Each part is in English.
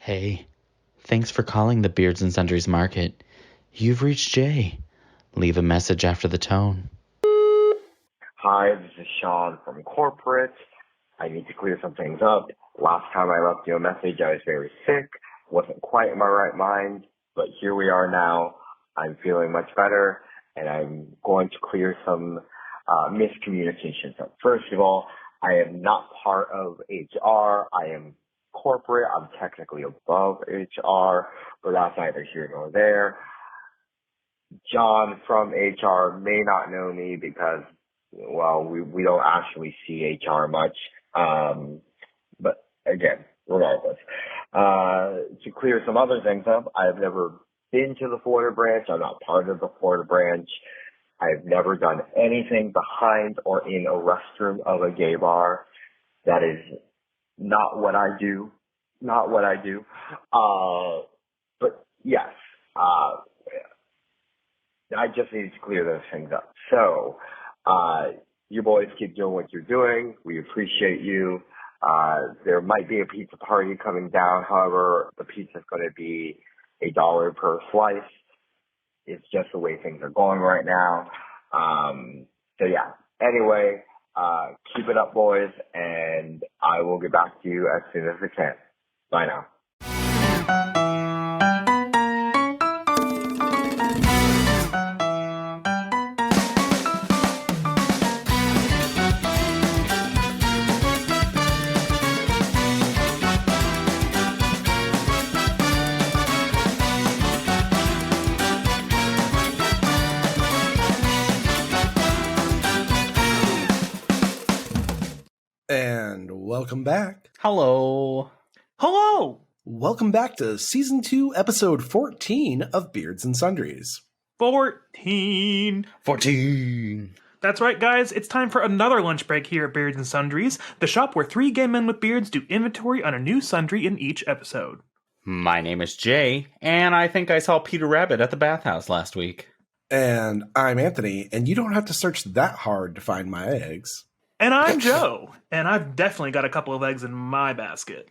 Hey, thanks for calling the Beards and Sundries Market. You've reached Jay. Leave a message after the tone. Hi, this is Sean from corporate. I need to clear some things up. Last time I left you a message, I was very sick, wasn't quite in my right mind, but here we are now. I'm feeling much better, and I'm going to clear some miscommunications up. First of all, I am not part of HR. I am corporate. I'm technically above HR, but that's neither here nor there. John from HR may not know me because, well, we don't actually see HR much. But again, regardless, to clear some other things up, I've never been to the Florida branch. I'm not part of the Florida branch. I've never done anything behind or in a restroom of a gay bar. That is not what I do. Not what I do. But yes, I just need to clear those things up. So, you boys keep doing what you're doing. We appreciate you. There might be a pizza party coming down. However, the pizza is going to be $1 per slice. It's just the way things are going right now. So yeah. Anyway, keep it up, boys, and I will get back to you as soon as I can. Bye now. And welcome back. Hello. Hello! Welcome back to Season 2, Episode 14 of Beards and Sundries. 14. That's right, guys. It's time for another lunch break here at Beards and Sundries, the shop where 3 gay men with beards do inventory on a new sundry in each episode. My name is Jay, and I think I saw Peter Rabbit at the bathhouse last week. And I'm Anthony, and you don't have to search that hard to find my eggs. And I'm Joe, and I've definitely got a couple of eggs in my basket.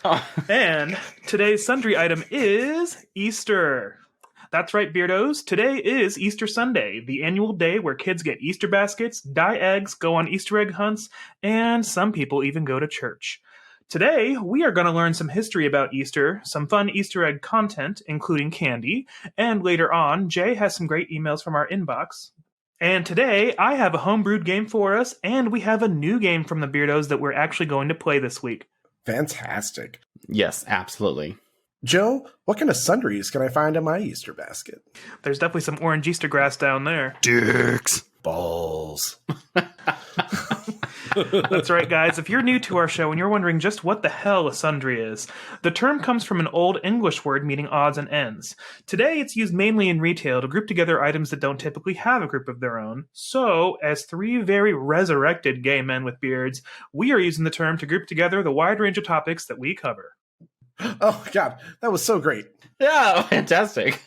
Oh. And today's sundry item is Easter. That's right, beardos. Today is Easter Sunday, the annual day where kids get Easter baskets, dye eggs, go on Easter egg hunts, and some people even go to church. Today, we are going to learn some history about Easter, some fun Easter egg content, including candy, and later on, Jay has some great emails from our inbox. And today, I have a homebrewed game for us, and we have a new game from the Beardos that we're actually going to play this week. Fantastic. Yes, absolutely. Joe, what kind of sundries can I find in my Easter basket? There's definitely some orange Easter grass down there. Dicks. Balls. That's right, guys. If you're new to our show and you're wondering just what the hell a sundry is, the term comes from an old English word meaning odds and ends. Today, it's used mainly in retail to group together items that don't typically have a group of their own. So, as 3 very resurrected gay men with beards, we are using the term to group together the wide range of topics that we cover. Oh, God, that was so great. Yeah, fantastic.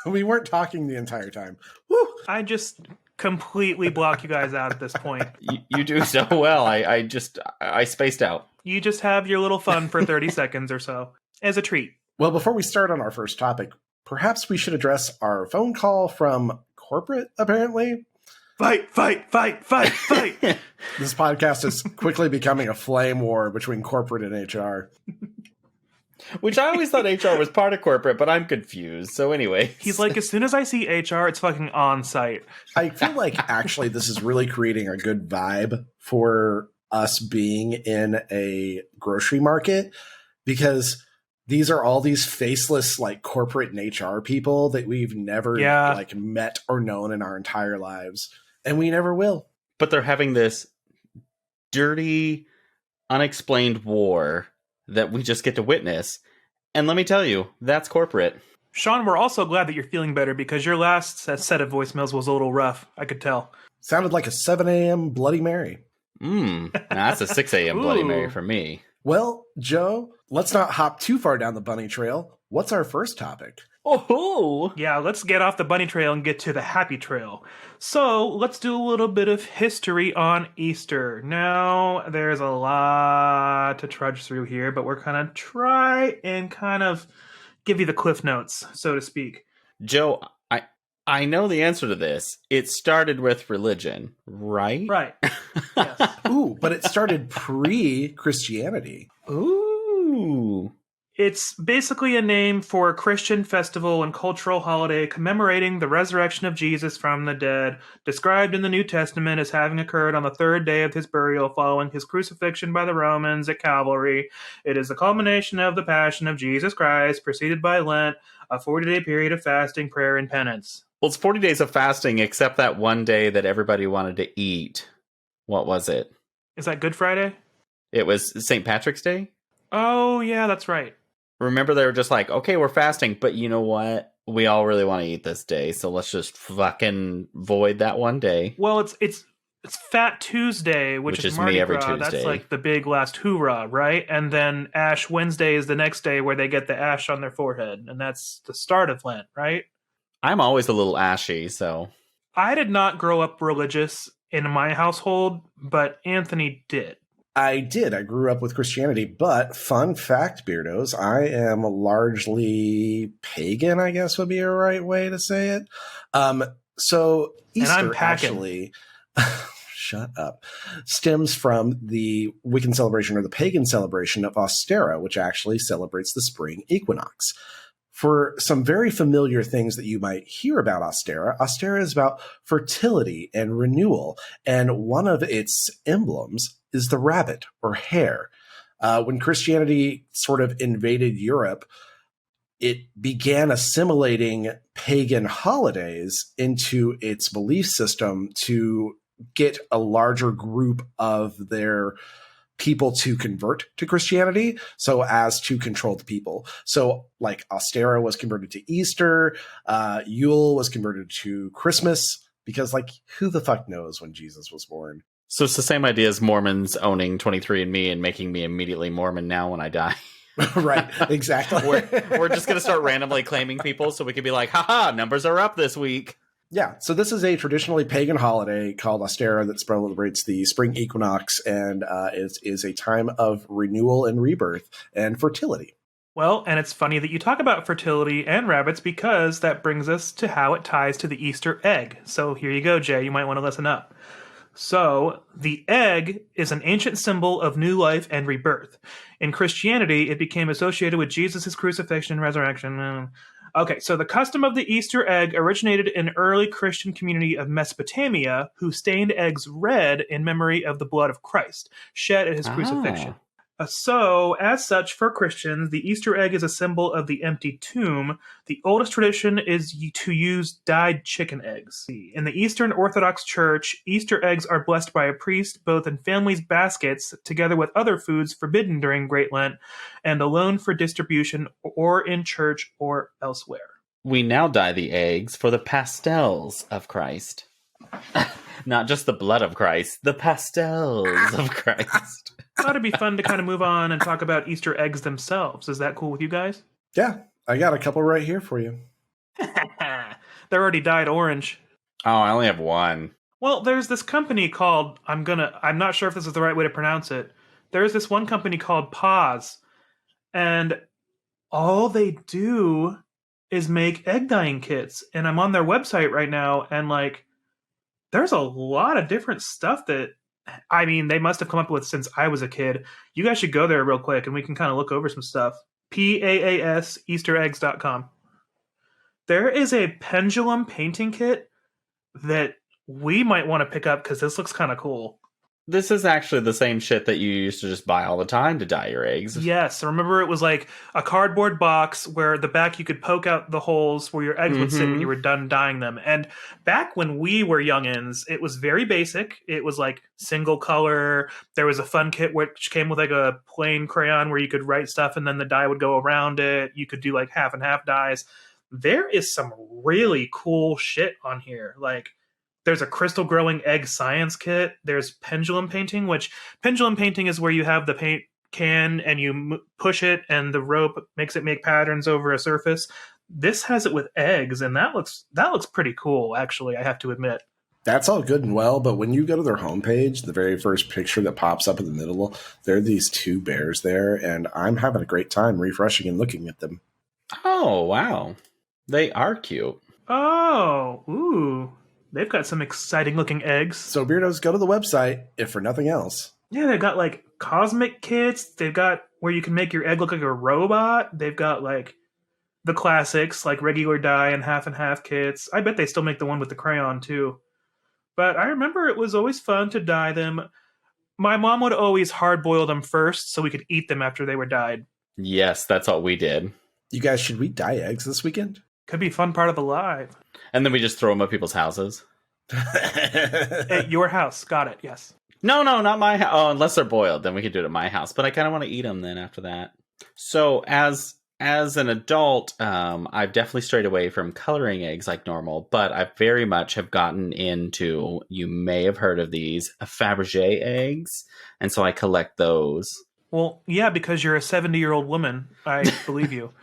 We weren't talking the entire time. Woo! I just completely block you guys out at this point. You do so well. I spaced out. You just have your little fun for 30 seconds or so as a treat. Well, before we start on our first topic, perhaps we should address our phone call from corporate, apparently. Fight, fight, fight, fight, fight. This podcast is quickly becoming a flame war between corporate and HR. Which I always thought HR was part of corporate, but I'm confused. So anyway. He's like, as soon as I see HR, it's fucking on site. I feel like actually this is really creating a good vibe for us being in a grocery market, because these are all these faceless like corporate and HR people that we've never like met or known in our entire lives. And we never will. But they're having this dirty, unexplained war that we just get to witness. And let me tell you, that's corporate. Sean, we're also glad that you're feeling better because your last set of voicemails was a little rough. I could tell. Sounded like a 7 a.m. Bloody Mary. That's a 6 a.m. Bloody Mary for me. Well, Joe, let's not hop too far down the bunny trail. What's our first topic? Oh, Yeah, let's get off the bunny trail and get to the happy trail. So let's do a little bit of history on Easter. Now, there's a lot to trudge through here, but we're going to try and kind of give you the cliff notes, so to speak. Joe, I know the answer to this. It started with religion, right? Right. Yes. Ooh, but it started pre-Christianity. Ooh. It's basically a name for a Christian festival and cultural holiday commemorating the resurrection of Jesus from the dead, described in the New Testament as having occurred on the third day of his burial following his crucifixion by the Romans at Calvary. It is the culmination of the Passion of Jesus Christ, preceded by Lent, a 40-day period of fasting, prayer, and penance. Well, it's 40 days of fasting, except that one day that everybody wanted to eat. What was it? Is that Good Friday? It was St. Patrick's Day? Oh, yeah, that's right. Remember, they were just like, okay, we're fasting, but you know what? We all really want to eat this day, so let's just fucking void that one day. Well, it's Fat Tuesday, which is Mardi me every Gras. Tuesday. That's like the big last hoorah, right? And then Ash Wednesday is the next day where they get the ash on their forehead, and that's the start of Lent, right? I'm always a little ashy, so... I did not grow up religious in my household, but Anthony did. I did. I grew up with Christianity, but fun fact, Beardos, I am largely pagan, I guess would be a right way to say it. So Easter actually, shut up, stems from the Wiccan celebration or the pagan celebration of Ostara, which actually celebrates the spring equinox. For some very familiar things that you might hear about Ostara is about fertility and renewal, and one of its emblems is the rabbit or hare. When Christianity sort of invaded Europe, it began assimilating pagan holidays into its belief system to get a larger group of their people to convert to Christianity, so as to control the people. So like Ostara was converted to Easter, Yule was converted to Christmas, because like who the fuck knows when Jesus was born? So it's the same idea as Mormons owning 23andMe and making me immediately Mormon now when I die. Right, exactly. We're just going to start randomly claiming people so we can be like, haha, numbers are up this week. Yeah, so this is a traditionally pagan holiday called Ostara that celebrates the spring equinox and is a time of renewal and rebirth and fertility. Well, and it's funny that you talk about fertility and rabbits because that brings us to how it ties to the Easter egg. So here you go, Jay. You might want to listen up. So, the egg is an ancient symbol of new life and rebirth. In Christianity, it became associated with Jesus' crucifixion and resurrection. Okay, so the custom of the Easter egg originated in early Christian community of Mesopotamia, who stained eggs red in memory of the blood of Christ, shed at his crucifixion. So, as such, for Christians, the Easter egg is a symbol of the empty tomb. The oldest tradition is to use dyed chicken eggs. In the Eastern Orthodox Church, Easter eggs are blessed by a priest, both in families' baskets, together with other foods forbidden during Great Lent, and alone for distribution or in church or elsewhere. We now dye the eggs for the pastels of Christ. Not just the blood of Christ, the pastels of Christ. I thought it'd be fun to kind of move on and talk about Easter eggs themselves. Is that cool with you guys? Yeah, I got a couple right here for you. They're already dyed orange. Oh, I only have one. Well, there's this company called, I'm not sure if this is the right way to pronounce it. There's this one company called Paz, and all they do is make egg dyeing kits. And I'm on their website right now, and like, there's a lot of different stuff that, I mean, they must have come up with since I was a kid. You guys should go there real quick and we can kind of look over some stuff. PAAS EasterEggs.com. There is a pendulum painting kit that we might want to pick up because this looks kind of cool. This is actually the same shit that you used to just buy all the time to dye your eggs. Yes, remember it was like a cardboard box where the back you could poke out the holes where your eggs would sit when you were done dyeing them. And back when we were youngins, it was very basic. It was like single color. There was a fun kit which came with like a plain crayon where you could write stuff and then the dye would go around it. You could do like half and half dyes. There is some really cool shit on here. Like, there's a crystal growing egg science kit. There's pendulum painting, which pendulum painting is where you have the paint can and you push it and the rope makes it make patterns over a surface. This has it with eggs, and that looks pretty cool, actually, I have to admit. That's all good and well, but when you go to their homepage, the very first picture that pops up in the middle, there are these two bears there, and I'm having a great time refreshing and looking at them. Oh, wow. They are cute. Oh, ooh. They've got some exciting looking eggs. So Beardos, go to the website, if for nothing else. Yeah, they've got like cosmic kits. They've got where you can make your egg look like a robot. They've got like the classics, like regular dye and half kits. I bet they still make the one with the crayon too. But I remember it was always fun to dye them. My mom would always hard boil them first so we could eat them after they were dyed. Yes, that's what we did. You guys, should we dye eggs this weekend? Could be a fun part of Alive. And then we just throw them at people's houses. At your house. Got it, yes. No, not my house. Oh, unless they're boiled, then we could do it at my house. But I kind of want to eat them then after that. So as an adult, I've definitely strayed away from coloring eggs like normal, but I very much have gotten into, you may have heard of these, Fabergé eggs. And so I collect those. Well, yeah, because you're a 70-year-old woman. I believe you.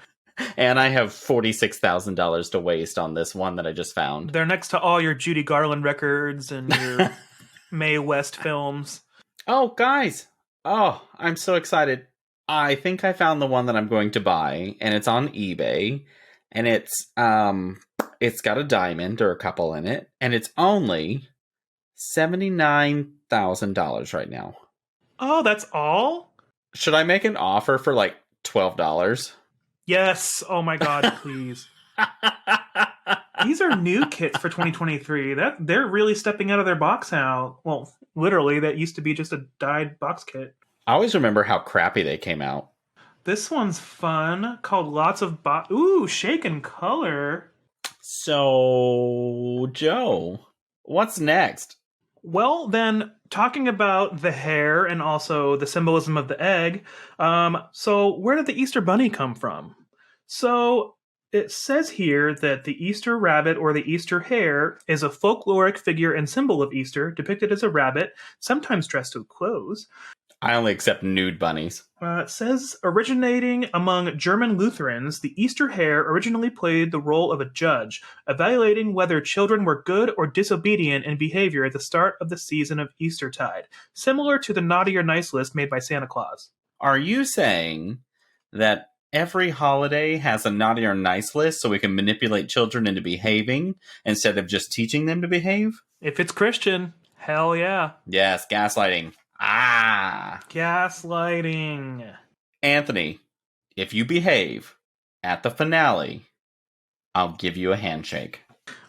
And I have $46,000 to waste on this one that I just found. They're next to all your Judy Garland records and your Mae West films. Oh, guys. Oh, I'm so excited. I think I found the one that I'm going to buy, and it's on eBay, and it's got a diamond or a couple in it, and it's only $79,000 right now. Oh, that's all? Should I make an offer for like $12? Yes. Oh my God, please. These are new kits for 2023. They're really stepping out of their box now. Well, literally, that used to be just a dyed box kit. I always remember how crappy they came out. This one's fun, called Lots of Ooh, Shaken Color. So, Joe, what's next? Well, then, talking about the hair and also the symbolism of the egg, so where did the Easter Bunny come from? So, it says here that the Easter rabbit or the Easter hare is a folkloric figure and symbol of Easter, depicted as a rabbit, sometimes dressed with clothes. I only accept nude bunnies. It says, originating among German Lutherans, the Easter hare originally played the role of a judge, evaluating whether children were good or disobedient in behavior at the start of the season of Eastertide, similar to the naughty or nice list made by Santa Claus. Are you saying that every holiday has a naughty or nice list so we can manipulate children into behaving instead of just teaching them to behave? If it's Christian, hell yeah. Yes, gaslighting. Gaslighting. Anthony, if you behave at the finale, I'll give you a handshake.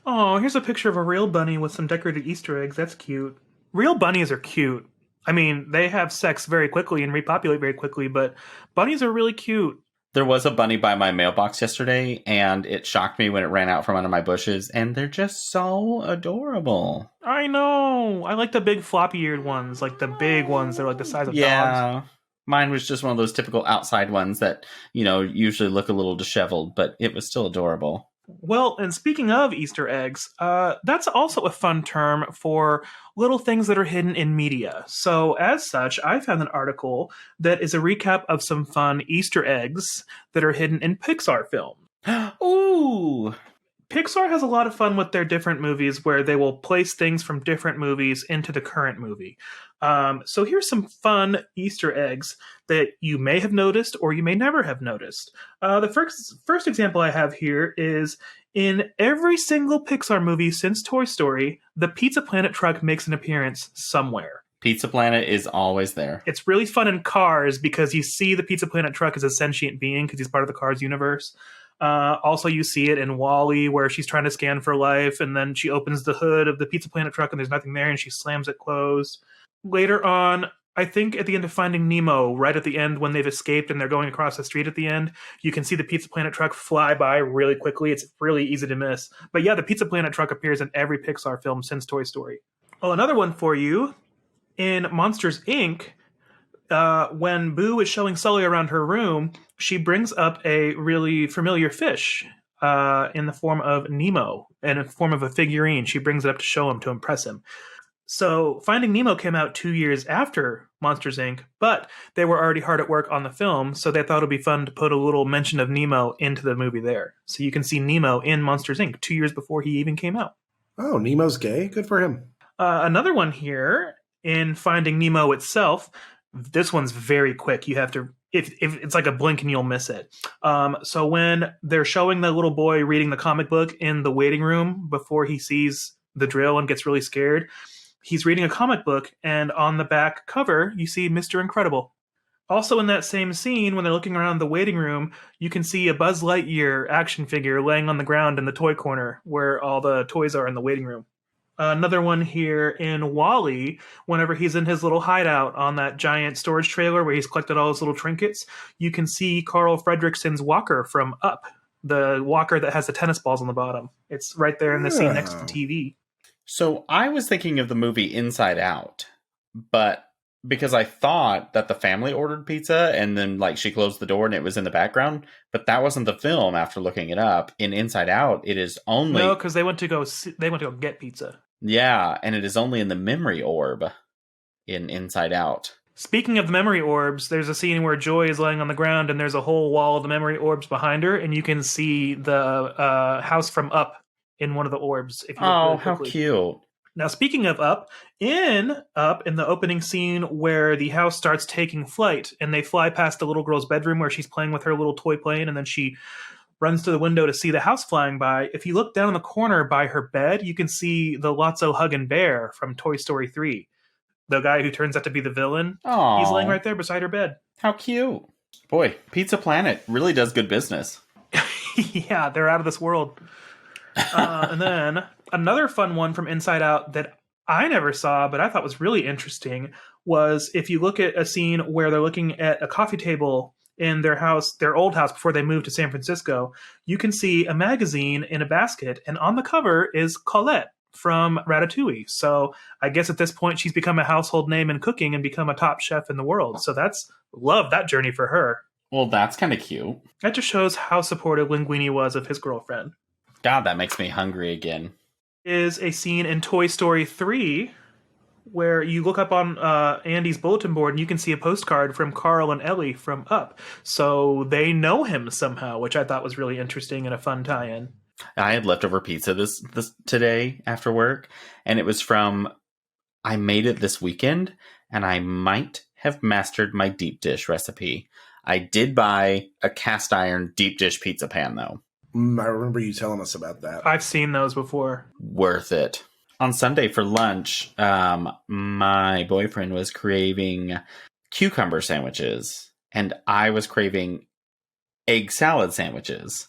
Oh, here's a picture of a real bunny with some decorated Easter eggs. That's cute. Real bunnies are cute. I mean, they have sex very quickly and repopulate very quickly, but bunnies are really cute. There was a bunny by my mailbox yesterday, and it shocked me when it ran out from under my bushes, and they're just so adorable. I know. I like the big floppy-eared ones, like the big ones. They're like the size of dogs. Mine was just one of those typical outside ones that, usually look a little disheveled, but it was still adorable. Well, and speaking of Easter eggs, that's also a fun term for little things that are hidden in media. So as such, I found an article that is a recap of some fun Easter eggs that are hidden in Pixar films. Ooh! Pixar has a lot of fun with their different movies where they will place things from different movies into the current movie. So here's some fun Easter eggs that you may have noticed or you may never have noticed. The first example I have here is in every single Pixar movie since Toy Story, the Pizza Planet truck makes an appearance somewhere. Pizza Planet is always there. It's really fun in Cars because you see the Pizza Planet truck as a sentient being because he's part of the Cars universe. Also, you see it in WALL-E where she's trying to scan for life and then she opens the hood of the Pizza Planet truck and there's nothing there and she slams it closed. Later on, I think at the end of Finding Nemo, right at the end when they've escaped and they're going across the street at the end, you can see the Pizza Planet truck fly by really quickly. It's really easy to miss. But yeah, the Pizza Planet truck appears in every Pixar film since Toy Story. Well, another one for you. In Monsters, Inc., when Boo is showing Sully around her room, she brings up a really familiar fish in the form of Nemo, and in the form of a figurine. She brings it up to show him, to impress him. So Finding Nemo came out 2 years after Monsters Inc., but they were already hard at work on the film, so they thought it would be fun to put a little mention of Nemo into the movie there. So you can see Nemo in Monsters Inc. 2 years before he even came out. Oh, Nemo's gay? Good for him. Another one here in Finding Nemo itself. This one's very quick. You have to, if it's like a blink and you'll miss it. So when they're showing the little boy reading the comic book in the waiting room before he sees the drill and gets really scared, he's reading a comic book, and on the back cover, you see Mr. Incredible. Also in that same scene, when they're looking around the waiting room, you can see a Buzz Lightyear action figure laying on the ground in the toy corner where all the toys are in the waiting room. Another one here in Wall-E, whenever he's in his little hideout on that giant storage trailer where he's collected all his little trinkets, you can see Carl Fredricksen's walker from Up, the walker that has the tennis balls on the bottom. It's right there in the scene next to the TV. So I was thinking of the movie Inside Out, but because I thought that the family ordered pizza and then like she closed the door and it was in the background, but that wasn't the film after looking it up. In Inside Out, it is only... No, because they went to go get pizza. Yeah, and it is only in the memory orb in Inside Out. Speaking of the memory orbs, there's a scene where Joy is laying on the ground and there's a whole wall of the memory orbs behind her, and you can see the house from Up in one of the orbs. If you Oh, how cute. Now, speaking of Up, in the opening scene where the house starts taking flight and they fly past the little girl's bedroom where she's playing with her little toy plane, and then she runs to the window to see the house flying by. If you look down in the corner by her bed, you can see the Lotso hugging bear from Toy Story 3. The guy who turns out to be the villain. Aww. He's laying right there beside her bed. How cute. Boy, Pizza Planet really does good business. Yeah, they're out of this world. And then another fun one from Inside Out that I never saw, but I thought was really interesting, was if you look at a scene where they're looking at a coffee table in their house, their old house before they moved to San Francisco, you can see a magazine in a basket, and on the cover is Colette from Ratatouille. So I guess at this point she's become a household name in cooking and become a top chef in the world. So love that journey for her. Well, that's kind of cute. That just shows how supportive Linguini was of his girlfriend. God, that makes me hungry again. Is a scene in Toy Story 3 where you look up on Andy's bulletin board and you can see a postcard from Carl and Ellie from Up. So they know him somehow, which I thought was really interesting and a fun tie-in. I had leftover pizza this today after work, and it was from... I made it this weekend, and I might have mastered my deep dish recipe. I did buy a cast iron deep dish pizza pan, though. I remember you telling us about that. I've seen those before. Worth it. On Sunday for lunch, my boyfriend was craving cucumber sandwiches, and I was craving egg salad sandwiches.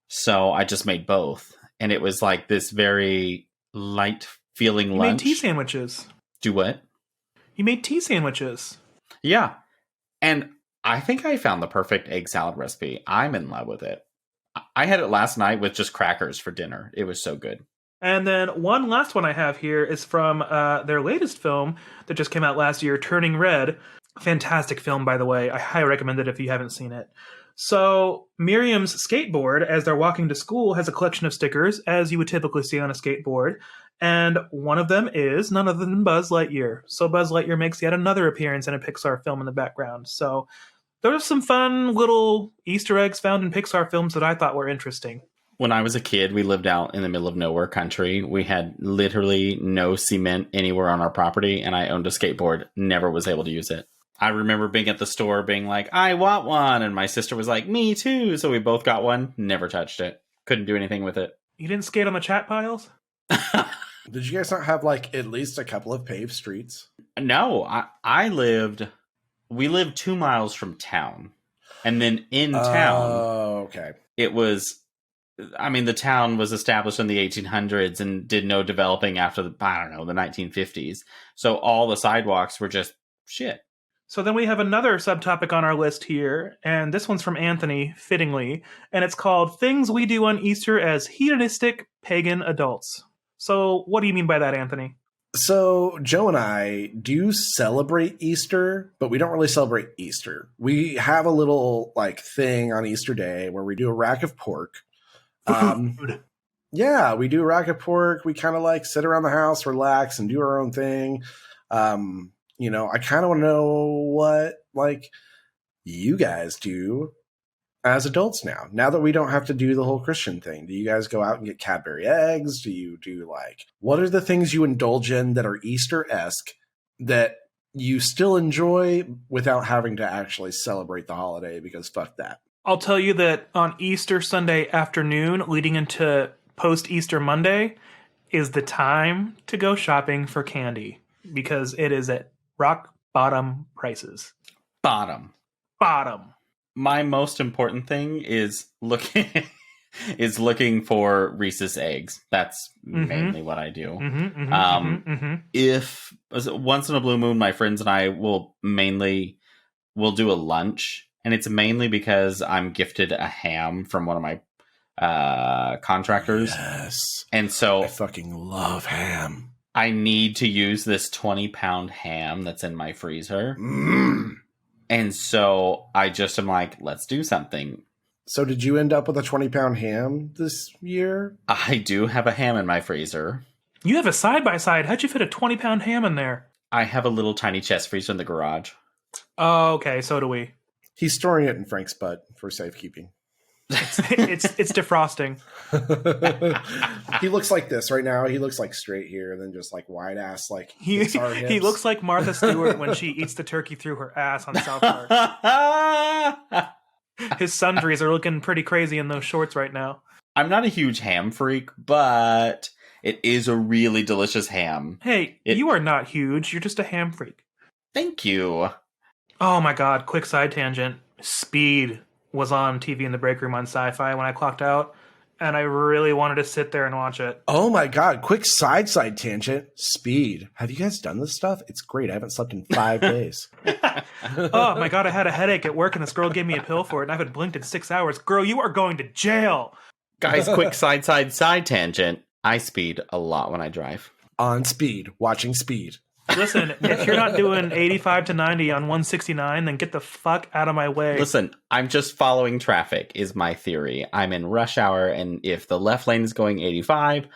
So I just made both, and it was like this very light feeling lunch. You made tea sandwiches. Do what? You made tea sandwiches. Yeah, and I think I found the perfect egg salad recipe. I'm in love with it. I had it last night with just crackers for dinner. It was so good. And then one last one I have here is from their latest film that just came out last year, Turning Red. Fantastic film, by the way. I highly recommend it if you haven't seen it. So Miriam's skateboard, as they're walking to school, has a collection of stickers, as you would typically see on a skateboard. And one of them is none other than Buzz Lightyear. So Buzz Lightyear makes yet another appearance in a Pixar film in the background. So there are some fun little Easter eggs found in Pixar films that I thought were interesting. When I was a kid, we lived out in the middle of nowhere country. We had literally no cement anywhere on our property, and I owned a skateboard. Never was able to use it. I remember being at the store being like, I want one. And my sister was like, me too. So we both got one. Never touched it. Couldn't do anything with it. You didn't skate on the chat piles? Did you guys not have like at least a couple of paved streets? No, we lived 2 miles from town. And then in town, okay. It was, the town was established in the 1800s and did no developing after the 1950s. So all the sidewalks were just shit. So then we have another subtopic on our list here, and this one's from Anthony, fittingly, and it's called Things We Do on Easter as Hedonistic Pagan Adults. So what do you mean by that, Anthony? So Joe and I do celebrate Easter, but we don't really celebrate Easter. We have a little like thing on Easter Day where we do a rack of pork. Yeah, we do racket pork. We kind of like sit around the house, relax, and do our own thing. I kind of want to know what like you guys do as adults now. Now that we don't have to do the whole Christian thing, do you guys go out and get Cadbury eggs? Do you do what are the things you indulge in that are Easter-esque that you still enjoy without having to actually celebrate the holiday? Because fuck that. I'll tell you that on Easter Sunday afternoon, leading into post-Easter Monday, is the time to go shopping for candy because it is at rock bottom prices. Bottom. My most important thing is looking for Reese's eggs. That's mainly what I do. If once in a blue moon, my friends and I will do a lunch, and it's mainly because I'm gifted a ham from one of my contractors. Yes. And so I fucking love ham. I need to use this 20-pound ham that's in my freezer. And so I just am like, let's do something. So did you end up with a 20-pound ham this year? I do have a ham in my freezer. You have a side-by-side. How'd you fit a 20-pound ham in there? I have a little tiny chest freezer in the garage. Oh, okay. So do we. He's storing it in Frank's butt for safekeeping. It's defrosting. He looks like this right now. He looks like straight here, and then just like wide ass, like he looks like Martha Stewart when she eats the turkey through her ass on South Park. His sundries are looking pretty crazy in those shorts right now. I'm not a huge ham freak, but it is a really delicious ham. Hey, you are not huge. You're just a ham freak. Thank you. Oh my god, quick side tangent. Speed was on TV in the break room on Sci-Fi when I clocked out, and I really wanted to sit there and watch it. Oh my god, quick side tangent. Speed. Have you guys done this stuff? It's great. I haven't slept in 5 days. Oh my god, I had a headache at work and this girl gave me a pill for it and I haven't blinked in 6 hours. Girl, you are going to jail. Guys, quick side tangent. I speed a lot when I drive. On Speed. Watching Speed. Listen, if you're not doing 85 to 90 on 169, then get the fuck out of my way. Listen, I'm just following traffic is my theory. I'm in rush hour, and if the left lane is going 85,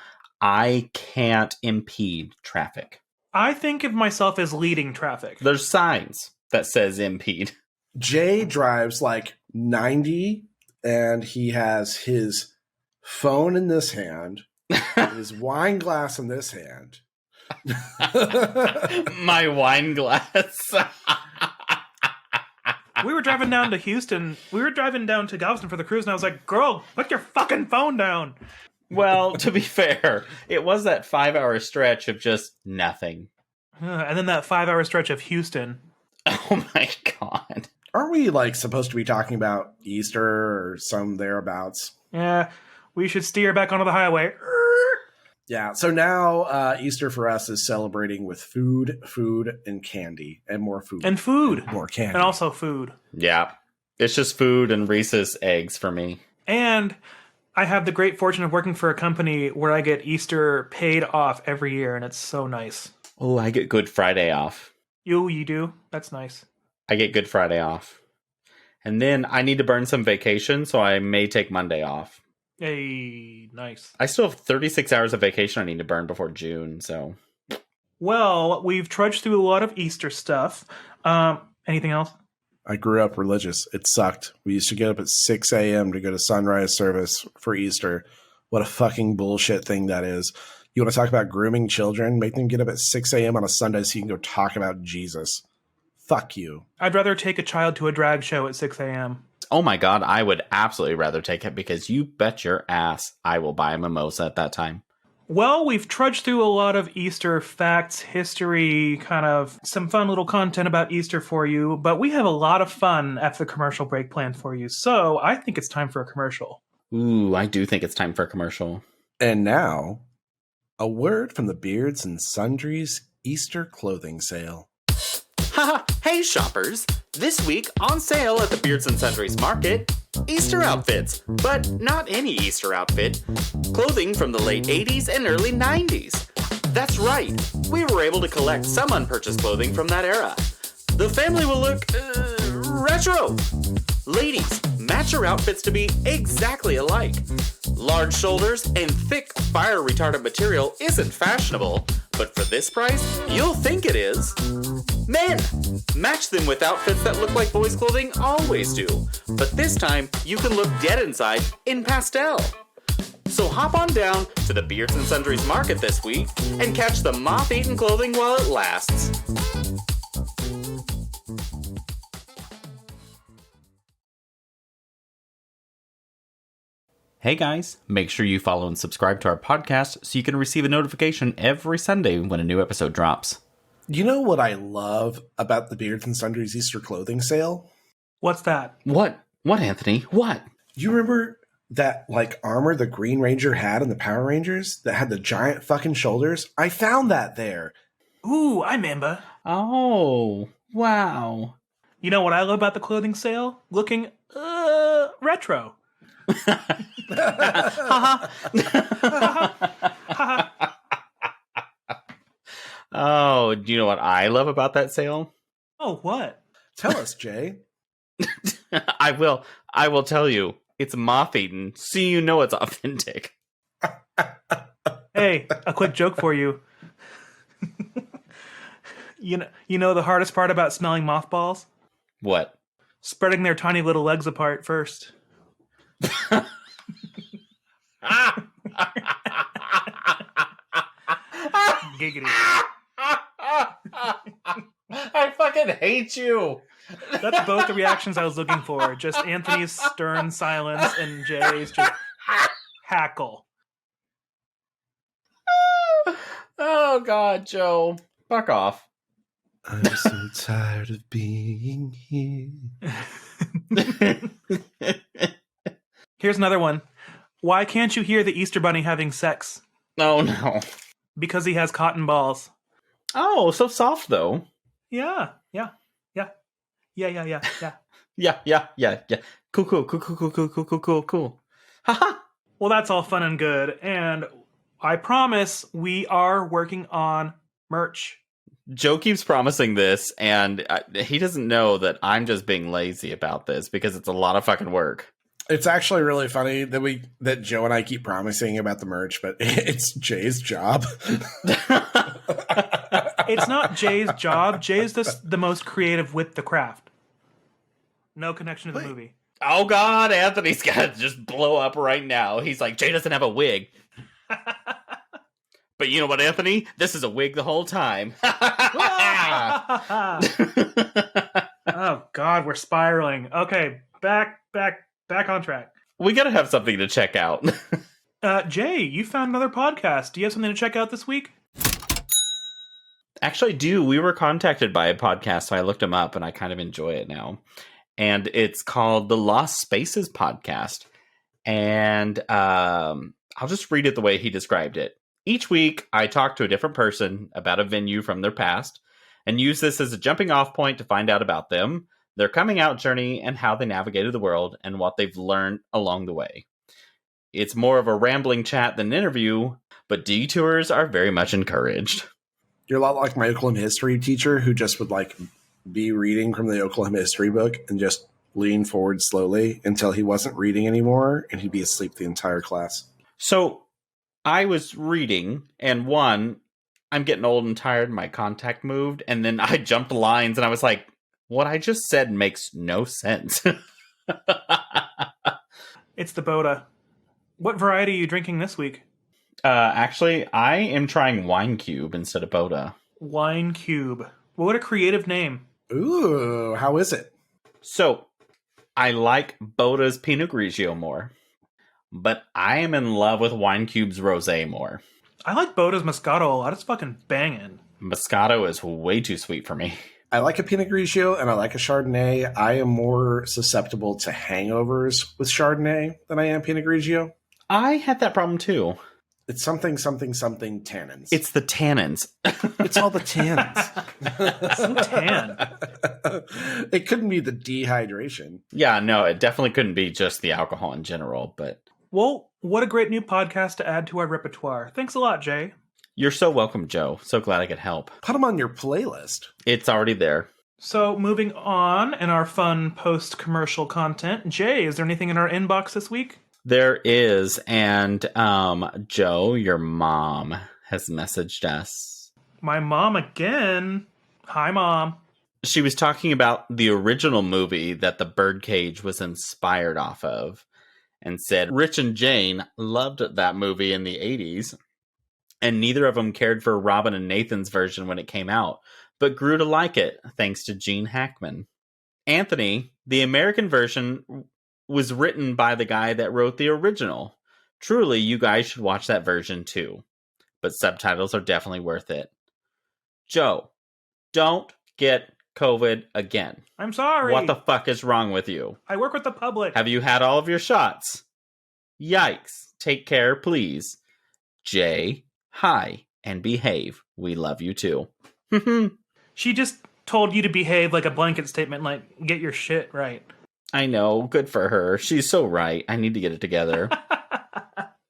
I can't impede traffic. I think of myself as leading traffic. There's signs that says impede. Jay drives like 90, and he has his phone in this hand, his wine glass in this hand. My wine glass. We were driving down to Houston. We were driving down to Galveston for the cruise, and I was like, girl, put your fucking phone down. Well, to be fair, it was that 5-hour stretch of just nothing. And then that 5-hour stretch of Houston. Oh my god. Aren't we like supposed to be talking about Easter or some thereabouts? Yeah, we should steer back onto the highway. Yeah, so now Easter for us is celebrating with food, and candy, and more food. And food. And more candy. And also food. Yeah. It's just food and Reese's eggs for me. And I have the great fortune of working for a company where I get Easter paid off every year, and it's so nice. Oh, I get Good Friday off. You do? That's nice. I get Good Friday off. And then I need to burn some vacation, so I may take Monday off. Hey, nice. I still have 36 hours of vacation I need to burn before June, so... Well, we've trudged through a lot of Easter stuff. Anything else? I grew up religious. It sucked. We used to get up at 6 a.m. to go to sunrise service for Easter. What a fucking bullshit thing that is. You want to talk about grooming children? Make them get up at 6 a.m. on a Sunday so you can go talk about Jesus. Fuck you. I'd rather take a child to a drag show at 6 a.m. Oh my god, I would absolutely rather take it because you bet your ass I will buy a mimosa at that time. Well, we've trudged through a lot of Easter facts, history, kind of some fun little content about Easter for you, but we have a lot of fun after the commercial break planned for you, so I think it's time for a commercial. Ooh, I do think it's time for a commercial. And now, a word from the Beards and Sundries Easter clothing sale. Haha, hey shoppers! This week on sale at the Beards and Sundries Market, Easter outfits, but not any Easter outfit. Clothing from the late 80s and early 90s. That's right, we were able to collect some unpurchased clothing from that era. The family will look retro. Ladies, match your outfits to be exactly alike. Large shoulders and thick, fire-retardant material isn't fashionable, but for this price, you'll think it is. Men, match them with outfits that look like boys' clothing always do, but this time you can look dead inside in pastel. So hop on down to the Beards and Sundries market this week and catch the moth-eaten clothing while it lasts. Hey guys, make sure you follow and subscribe to our podcast so you can receive a notification every Sunday when a new episode drops. You know what I love about the Beards and Sundries Easter clothing sale? What's that? What? What, Anthony? What? You remember that armor the Green Ranger had in the Power Rangers that had the giant fucking shoulders? I found that there. Ooh, I remember. Oh, wow. You know what I love about the clothing sale? Looking, retro. Oh, do you know what I love about that sale? Oh, what? Tell us, Jay. I will tell you. It's moth-eaten, so you know it's authentic. Hey, a quick joke for you. You know the hardest part about smelling mothballs? What? Spreading their tiny little legs apart first. Giggity. I fucking hate you. That's both the reactions I was looking for. Just Anthony's stern silence and Jay's just hackle. Oh, God, Joe. Fuck off. I'm so tired of being here. Here's another one. Why can't you hear the Easter Bunny having sex? Oh, no. Because he has cotton balls. Oh, so soft, though. Yeah. Yeah. Cool. Haha. Well, that's all fun and good. And I promise we are working on merch. Joe keeps promising this, and he doesn't know that I'm just being lazy about this because it's a lot of fucking work. It's actually really funny that Joe and I keep promising about the merch, but it's Jay's job. It's not Jay's job. Jay's the most creative with the craft. No connection to the movie. Oh, God, Anthony's got to just blow up right now. He's like, Jay doesn't have a wig. But you know what, Anthony? This is a wig the whole time. Oh, God, we're spiraling. Okay, back on track. We got to have something to check out. Jay, you found another podcast. Do you have something to check out this week? Actually, I do. We were contacted by a podcast, so I looked them up, and I kind of enjoy it now. And it's called the Lost Spaces Podcast. And I'll just read it the way he described it. Each week, I talk to a different person about a venue from their past and use this as a jumping off point to find out about them, their coming out journey, and how they navigated the world and what they've learned along the way. It's more of a rambling chat than an interview, but detours are very much encouraged. You're a lot like my Oklahoma history teacher who just would be reading from the Oklahoma history book and just lean forward slowly until he wasn't reading anymore and he'd be asleep the entire class. So I was reading, and I'm getting old and tired, my contact moved, and then I jumped lines, and I was like, what I just said makes no sense. It's the Boda. What variety are you drinking this week? Actually, I am trying Wine Cube instead of Boda. Wine Cube. What a creative name. Ooh, how is it? So, I like Boda's Pinot Grigio more, but I am in love with Wine Cube's Rosé more. I like Boda's Moscato a lot. It's fucking banging. Moscato is way too sweet for me. I like a Pinot Grigio and I like a Chardonnay. I am more susceptible to hangovers with Chardonnay than I am Pinot Grigio. I had that problem too. It's something tannins. It's the tannins. It's all the tannins. So tan. It couldn't be the dehydration. Yeah, no, it definitely couldn't be just the alcohol in general, but... Well, what a great new podcast to add to our repertoire. Thanks a lot, Jay. You're so welcome, Joe. So glad I could help. Put them on your playlist. It's already there. So, moving on in our fun post-commercial content, Jay, is there anything in our inbox this week? There is, and Joe, your mom, has messaged us. My mom again. Hi, Mom. She was talking about the original movie that the Birdcage was inspired off of, and said Rich and Jane loved that movie in the 80s, and neither of them cared for Robin and Nathan's version when it came out, but grew to like it thanks to Gene Hackman. Anthony, the American version was written by the guy that wrote the original. Truly, you guys should watch that version too, but subtitles are definitely worth it. Joe, don't get COVID again. I'm sorry. What the fuck is wrong with you? I work with the public. Have you had all of your shots? Yikes. Take care, please. Jay, hi, and behave. We love you too. She just told you to behave like a blanket statement, like, get your shit right. I know. Good for her. She's so right. I need to get it together.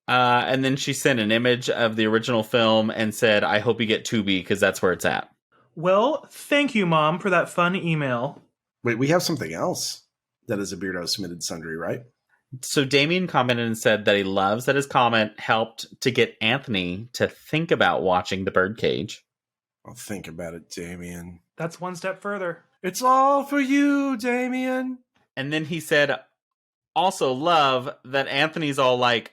And then she sent an image of the original film and said, I hope you get Tubi because that's where it's at. Well, thank you, Mom, for that fun email. Wait, we have something else that is a Beardo submitted sundry, right? So Damien commented and said that he loves that his comment helped to get Anthony to think about watching The Birdcage. I'll think about it, Damien. That's one step further. It's all for you, Damien. And then he said, also love that Anthony's all like,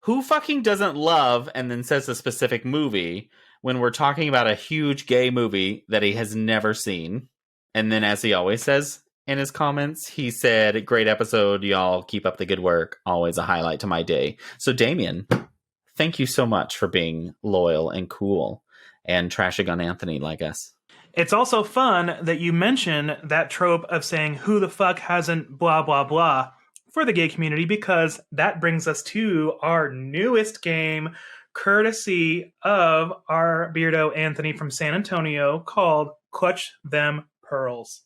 who fucking doesn't love, and then says a specific movie when we're talking about a huge gay movie that he has never seen. And then, as he always says in his comments, he said, great episode, y'all. Keep up the good work. Always a highlight to my day. So, Damien, thank you so much for being loyal and cool and trashing on Anthony like us. It's also fun that you mention that trope of saying, who the fuck hasn't blah, blah, blah for the gay community, because that brings us to our newest game, courtesy of our Beardo Anthony from San Antonio, called Clutch Them Pearls.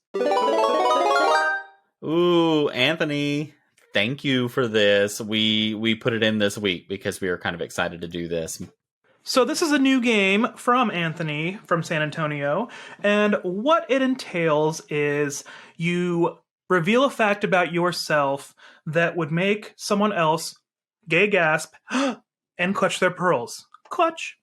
Ooh, Anthony, thank you for this. We put it in this week because we were kind of excited to do this. So this is a new game from Anthony from San Antonio, and what it entails is you reveal a fact about yourself that would make someone else gay gasp and clutch their pearls. Clutch.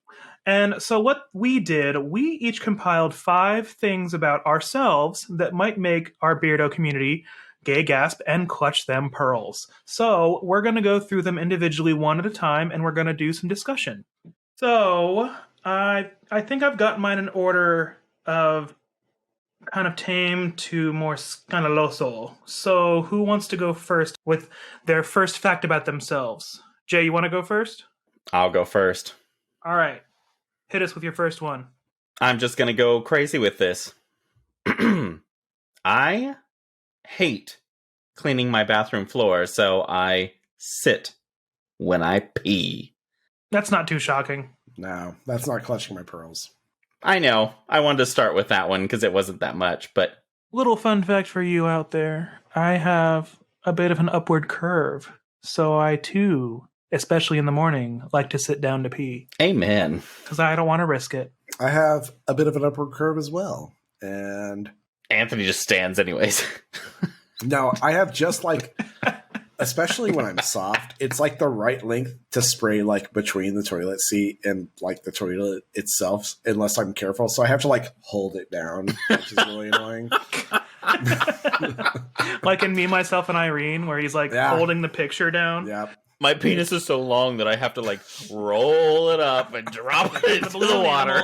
And so what we did, we each compiled 5 things about ourselves that might make our Beardo community gay gasp and clutch them pearls. So we're going to go through them individually one at a time, and we're going to do some discussion. So I think I've got mine in order of kind of tame to more scandaloso. So who wants to go first with their first fact about themselves? Jay, you want to go first? I'll go first. All right. Hit us with your first one. I'm just going to go crazy with this. I hate cleaning my bathroom floor, so I sit when I pee. That's not too shocking. No, that's not clutching my pearls. I know. I wanted to start with that one because it wasn't that much, but... Little fun fact for you out there. I have a bit of an upward curve, so I too, especially in the morning, like to sit down to pee. Amen. Because I don't want to risk it. I have a bit of an upward curve as well. And Anthony just stands anyways. no, I have just like... Especially when I'm soft, it's like the right length to spray like between the toilet seat and like the toilet itself, unless I'm careful. So I have to like hold it down, which is really annoying. Like in Me, Myself, and Irene, where he's like holding the picture down. Yeah. My penis is so long that I have to like roll it up and drop it into the water.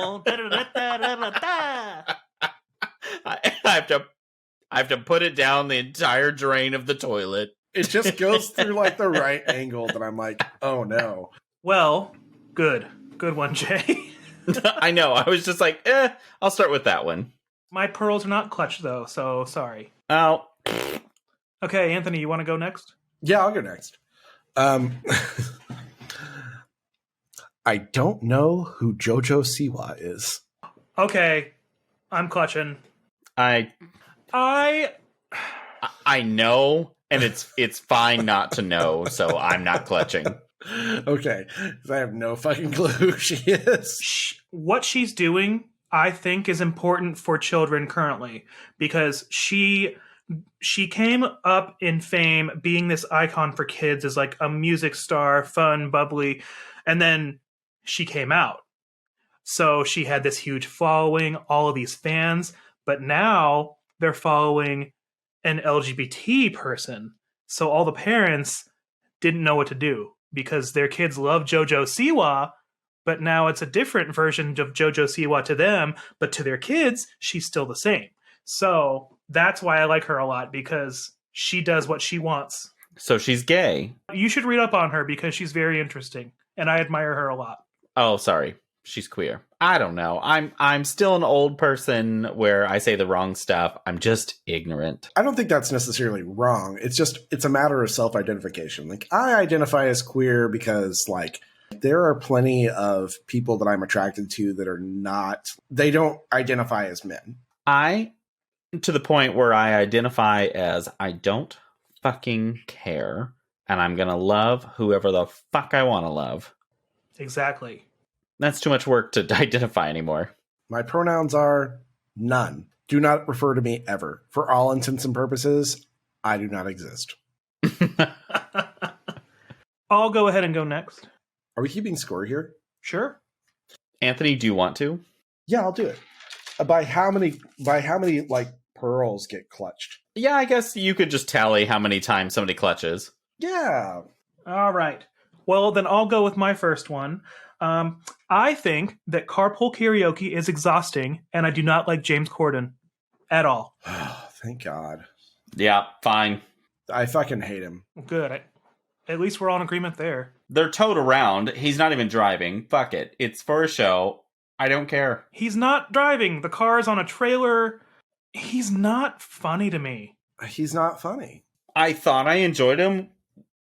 I have to put it down the entire drain of the toilet. It just goes through like the right angle that I'm like, oh no. Well, good one, Jay. I know. I was just like, I'll start with that one. My pearls are not clutched though, so sorry. Oh. Okay, Anthony, you want to go next? Yeah, I'll go next. I don't know who Jojo Siwa is. Okay, I'm clutching. I know, and it's fine not to know, so I'm not clutching. Okay, I have no fucking clue who she is. What she's doing I think is important for children currently, because she came up in fame being this icon for kids as like a music star, fun, bubbly, and then she came out. So she had this huge following, all of these fans, but now they're following an LGBT person. So all the parents didn't know what to do because their kids love JoJo Siwa, but now it's a different version of JoJo Siwa to them, but to their kids, she's still the same. So that's why I like her a lot, because she does what she wants. So she's gay. You should read up on her because she's very interesting, and I admire her a lot. Oh, sorry. She's queer. I don't know. I'm still an old person where I say the wrong stuff. I'm just ignorant. I don't think that's necessarily wrong. It's a matter of self-identification. Like, I identify as queer because, like, there are plenty of people that I'm attracted to that are not, they don't identify as men. To the point where I identify as I don't fucking care, and I'm gonna love whoever the fuck I want to love. Exactly. That's too much work to identify anymore. My pronouns are none. Do not refer to me ever. For all intents and purposes, I do not exist. I'll go ahead and go next. Are we keeping score here? Sure. Anthony, do you want to? Yeah, I'll do it. By how many like pearls get clutched? Yeah, I guess you could just tally how many times somebody clutches. Yeah. All right. Well, then I'll go with my first one. I think that carpool karaoke is exhausting, and I do not like James Corden at all. Thank God. Yeah, fine. I fucking hate him. Good. At least we're all in agreement there. They're towed around. He's not even driving. Fuck it. It's for a show. I don't care. He's not driving. The car is on a trailer. He's not funny to me. He's not funny. I thought I enjoyed him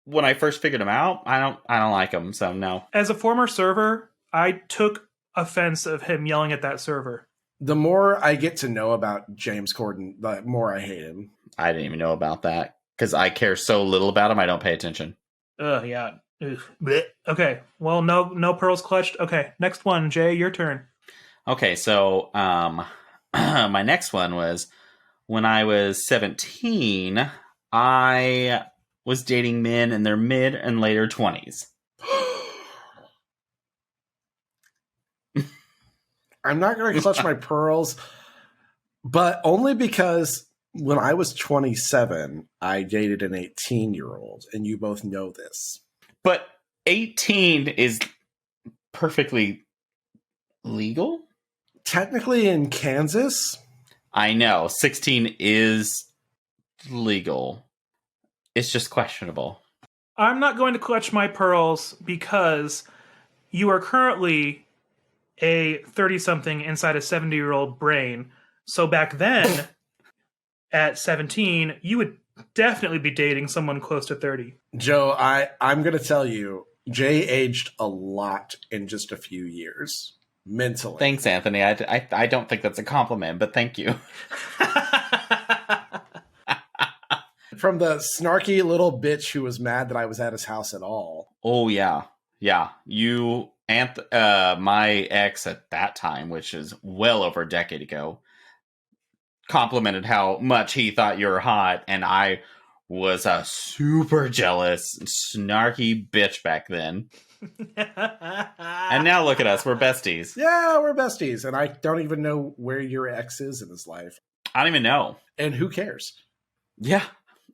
when I first figured him out. I don't like him, so no. As a former server, I took offense of him yelling at that server. The more I get to know about James Corden, the more I hate him. I didn't even know about that because I care so little about him. I don't pay attention. Yeah. Ugh. Blech. Okay. Well, no pearls clutched. Okay. Next one, Jay, your turn. Okay, so my next one was when I was 17, I was dating men in their mid and later 20s. I'm not going to clutch my pearls, but only because when I was 27, I dated an 18-year-old, and you both know this. But 18 is perfectly legal? Technically in Kansas. I know. 16 is legal. It's just questionable. I'm not going to clutch my pearls because you are currently a 30-something inside a 70-year-old brain. So back then, at 17, you would definitely be dating someone close to 30. Joe, I'm going to tell you, Jay aged a lot in just a few years. Mentally. Thanks, Anthony. I don't think that's a compliment, but thank you. From the snarky little bitch who was mad that I was at his house at all. Oh, yeah. Yeah. You, my ex at that time, which is well over a decade ago, complimented how much he thought you were hot, and I was a super jealous, snarky bitch back then. And now look at us, we're besties. Yeah, we're besties, and I don't even know where your ex is in his life. I don't even know. And who cares? Yeah,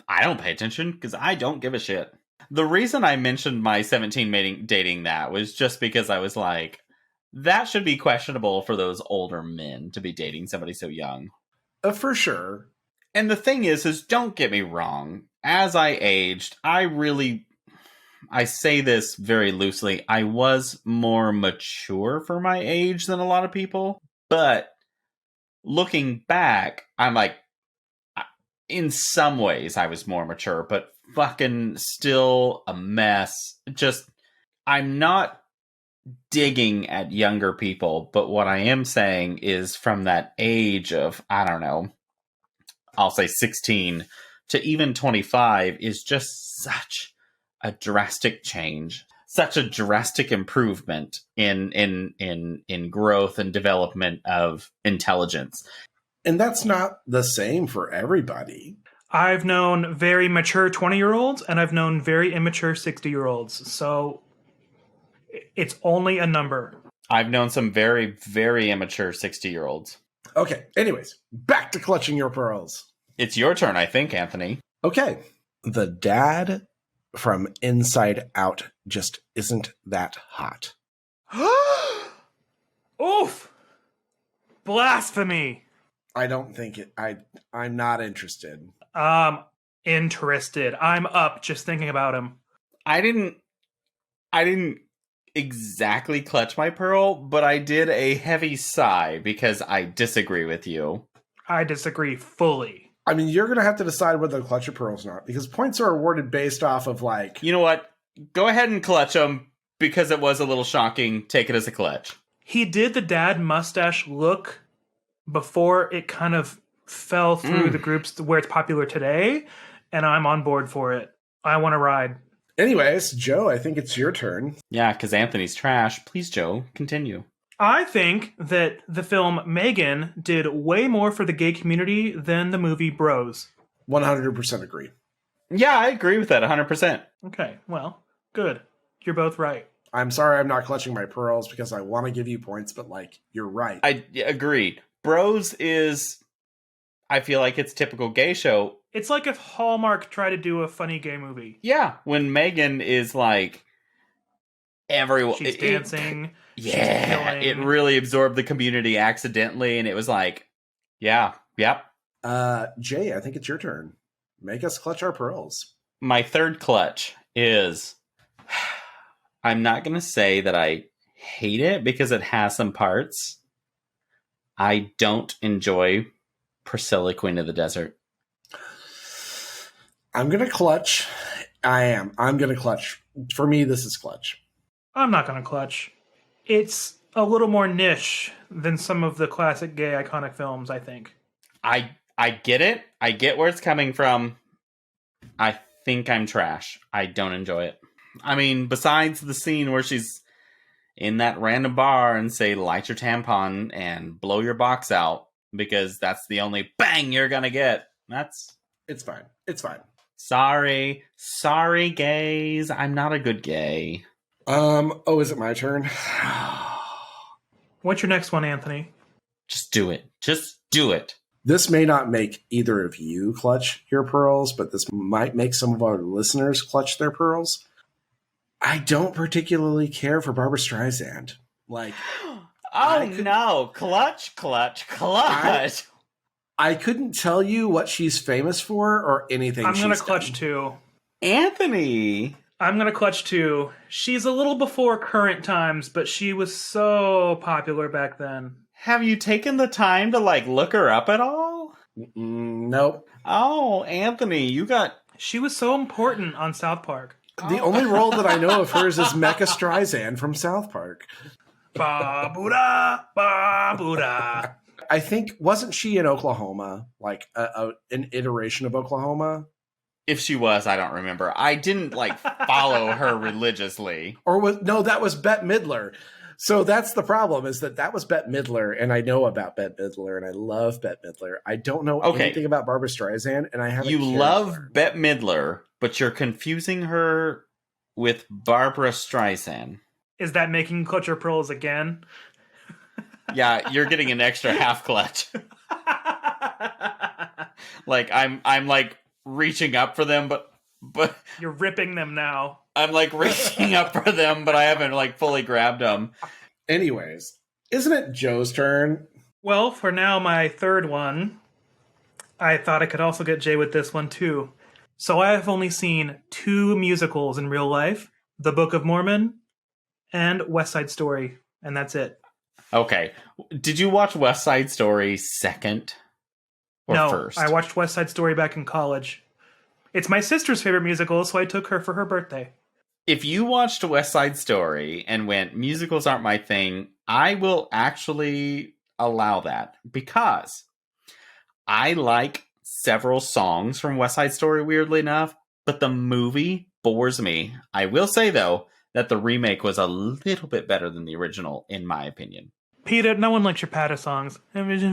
I don't pay attention because I don't give a shit. The reason I mentioned my 17 dating that was just because I was like, that should be questionable for those older men to be dating somebody so young. For sure. And the thing is don't get me wrong. As I aged, I say this very loosely, I was more mature for my age than a lot of people. But looking back, I'm like, in some ways I was more mature, but fucking still a mess. Just, I'm not digging at younger people, but what I am saying is from that age of, I don't know, I'll say 16 to even 25 is just such a drastic change. such a drastic improvement in growth and development of intelligence. And that's not the same for everybody. I've known very mature 20-year-olds and I've known very immature 60-year-olds. So it's only a number. I've known some very, very immature 60-year-olds. Okay, anyways, back to clutching your pearls. It's your turn, I think, Anthony. Okay. The dad from Inside Out just isn't that hot. Oof! Blasphemy! I don't think it. I'm not interested. Interested. I'm up just thinking about him. I didn't exactly clutch my pearl, but I did a heavy sigh because I disagree with you. I disagree fully. I mean, you're going to have to decide whether to clutch your pearls or not, because points are awarded based off of, like... You know what? Go ahead and clutch them, because it was a little shocking. Take it as a clutch. He did the dad mustache look before it kind of fell through the groups where it's popular today, and I'm on board for it. I want to ride. Anyways, Joe, I think it's your turn. Yeah, because Anthony's trash. Please, Joe, continue. I think that the film Megan did way more for the gay community than the movie Bros. 100% agree. Yeah, I agree with that 100%. Okay, well, good. You're both right. I'm sorry I'm not clutching my pearls because I want to give you points, but, like, you're right. I agreed. Bros is, I feel like it's typical gay show. It's like if Hallmark tried to do a funny gay movie. Yeah, when Megan is like, everyone... She's dancing. Yeah, it really absorbed the community accidentally, and it was like, yeah, yep. Jay, I think it's your turn. Make us clutch our pearls. My third clutch is, I'm not going to say that I hate it because it has some parts. I don't enjoy Priscilla, Queen of the Desert. I'm going to clutch. I'm going to clutch. For me, this is clutch. I'm not going to clutch. It's a little more niche than some of the classic gay iconic films, I think. I get it. I get where it's coming from. I think I'm trash. I don't enjoy it. I mean, besides the scene where she's in that random bar and say, light your tampon and blow your box out, because that's the only bang you're gonna get. It's fine. It's fine. Sorry, gays. I'm not a good gay. Oh, is it my turn? What's your next one, Anthony? Just do it. Just do it. This may not make either of you clutch your pearls, but this might make some of our listeners clutch their pearls. I don't particularly care for Barbra Streisand. Like, no. Clutch. I couldn't tell you what she's famous for or anything. I'm going to clutch too. Anthony. I'm going to clutch too. She's a little before current times, but she was so popular back then. Have you taken the time to, like, look her up at all? Nope. Oh, Anthony, She was so important on South Park. The only role that I know of hers is Mecha Streisand from South Park. Ba-boo-da, ba-boo-da. I think, wasn't she in Oklahoma? Like, an iteration of Oklahoma? If she was, I don't remember. I didn't, like, follow her religiously. No, that was Bette Midler. So that's the problem, is that was Bette Midler, and I know about Bette Midler, and I love Bette Midler. I don't know anything about Barbra Streisand, and I haven't. You love Bette Midler, but you're confusing her with Barbra Streisand. Is that making clutch your pearls again? Yeah, you're getting an extra half clutch. Like I'm like reaching up for them, but you're ripping them now. I'm like reaching up for them, but I haven't like fully grabbed them. Anyways, isn't it Joe's turn? Well, for now, my third one. I thought I could also get Jay with this one too. So I have only seen 2 musicals in real life: The Book of Mormon and West Side Story, and that's it. Okay. Did you watch West Side Story second or first? I watched West Side Story back in college. It's my sister's favorite musical, so I took her for her birthday. If you watched West Side Story and went, musicals aren't my thing, I will actually allow that, because I like several songs from West Side Story, weirdly enough, but the movie bores me. I will say, though, that the remake was a little bit better than the original, in my opinion. Peter, no one likes your Pata songs. America.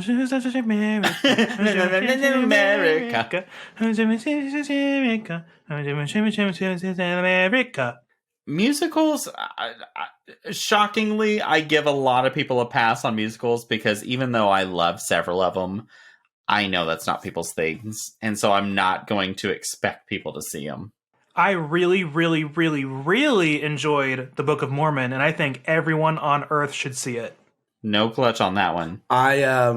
Musicals, shockingly, I give a lot of people a pass on musicals because even though I love several of them, I know that's not people's things. And so I'm not going to expect people to see them. I really, really, really, really enjoyed The Book of Mormon, and I think everyone on Earth should see it. No clutch on that one. I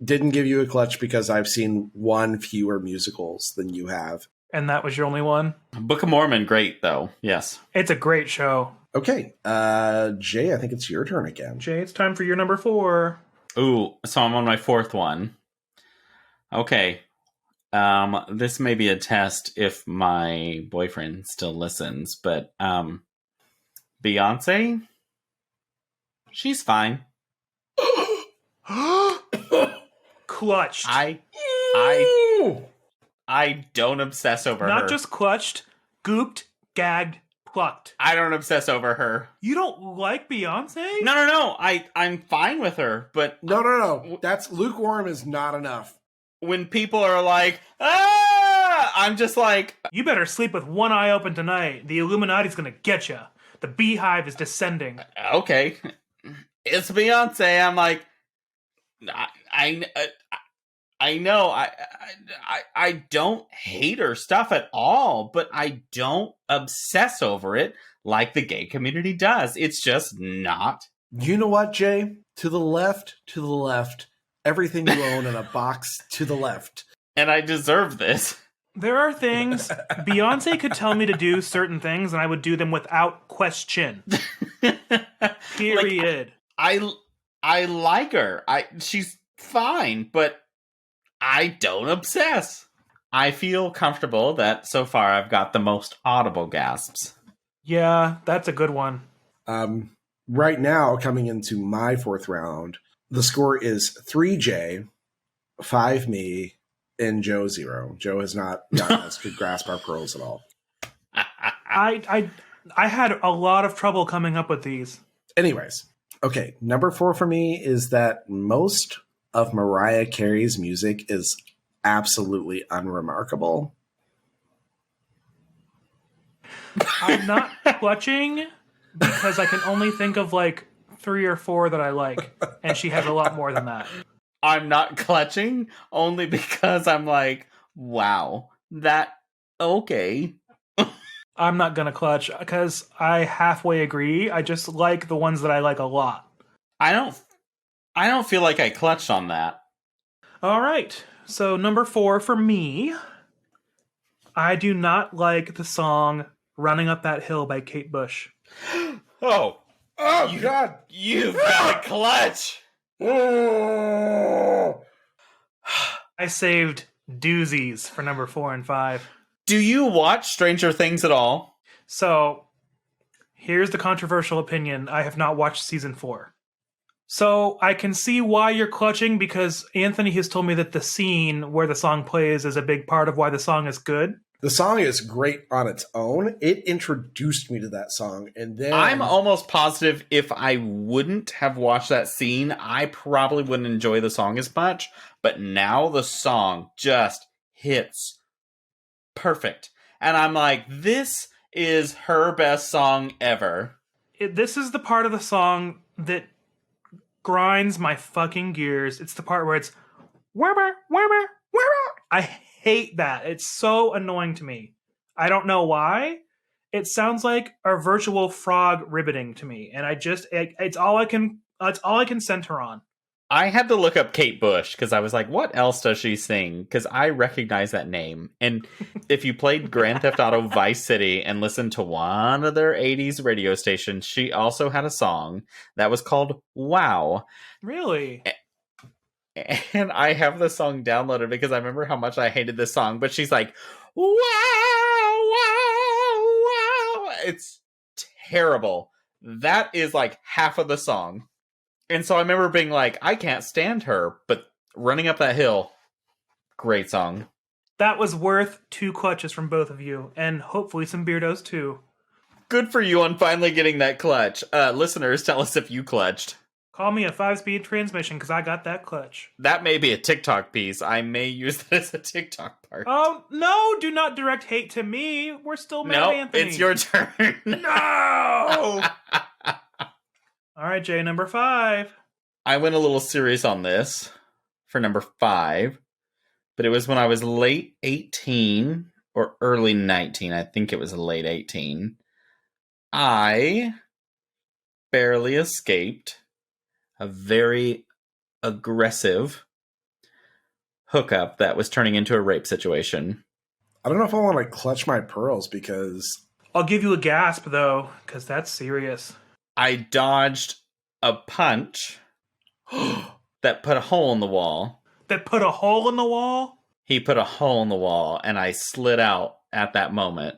didn't give you a clutch because I've seen one fewer musicals than you have. And that was your only one? Book of Mormon, great, though. Yes. It's a great show. Okay. Jay, I think it's your turn again. Jay, it's time for your number 4. Ooh, so I'm on my 4th one. Okay. This may be a test if my boyfriend still listens, but Beyonce, she's fine. Clutched. I don't obsess over her. Not just clutched, gooped, gagged, plucked. I don't obsess over her. You don't like Beyonce? No. I'm fine with her, but No. That's lukewarm is not enough. when people are like, ah, I'm just like, You better sleep with one eye open tonight. The Illuminati's gonna get you. The beehive is descending. okay, it's Beyonce. I'm like, I know I don't hate her stuff at all, but I don't obsess over it like the gay community does. It's just not. You know what, Jay? To the left. Everything you own in a box to the left. And I deserve this. There are things Beyonce could tell me to do certain things, and I would do them without question. Period. I like her. She's fine, but I don't obsess. I feel comfortable that so far I've got the most audible gasps. Yeah, that's a good one. Right now, coming into my 4th round, the score is 3 Jay, 5 me, and Joe 0. Joe has not gotten us to grasp our pearls at all. I had a lot of trouble coming up with these. Anyways, okay, number 4 for me is that most of Mariah Carey's music is absolutely unremarkable. I'm not clutching because I can only think of like 3 or 4 that I like, and she has a lot more than that. I'm not clutching only because I'm like, wow, that okay. I'm not gonna clutch because I halfway agree. I just like the ones that I like a lot. I don't feel like I clutched on that. All right. So number 4 for me, I do not like the song "Running Up That Hill" by Kate Bush. Oh, God. you've got a clutch. I saved doozies for number 4 and 5. Do you watch Stranger Things at all? So here's the controversial opinion. I have not watched season 4. So I can see why you're clutching, because Anthony has told me that the scene where the song plays is a big part of why the song is good. The song is great on its own. It introduced me to that song. And then I'm almost positive if I wouldn't have watched that scene, I probably wouldn't enjoy the song as much. But now the song just hits perfect. And I'm like, this is her best song ever. This is the part of the song that grinds my fucking gears. It's the part where it's whammer, whammer, whammer. I hate that. It's so annoying to me. I don't know why. It sounds like a virtual frog ribbiting to me, and it's all I can center on. I had to look up Kate Bush because I was like, what else does she sing? Because I recognize that name. And if you played Grand Theft Auto Vice City and listened to one of their 80s radio stations, she also had a song that was called Wow. Really? And I have the song downloaded because I remember how much I hated this song. But she's like, wow, wow, wow. It's terrible. That is like half of the song. And so I remember being like, I can't stand her, but Running Up That Hill, great song. That was worth 2 clutches from both of you, and hopefully some beardos too. Good for you on finally getting that clutch. Listeners, tell us if you clutched. Call me a 5-speed transmission because I got that clutch. That may be a TikTok piece. I may use that as a TikTok part. Oh, no, do not direct hate to me. We're still mad at Anthony. It's your turn. No! All right, Jay, number 5. I went a little serious on this for number 5, but it was when I was late 18 or early 19. I think it was late 18. I barely escaped a very aggressive hookup that was turning into a rape situation. I don't know if I want to clutch my pearls because... I'll give you a gasp, though, because that's serious. I dodged a punch that put a hole in the wall. That put a hole in the wall? He put a hole in the wall, and I slid out at that moment.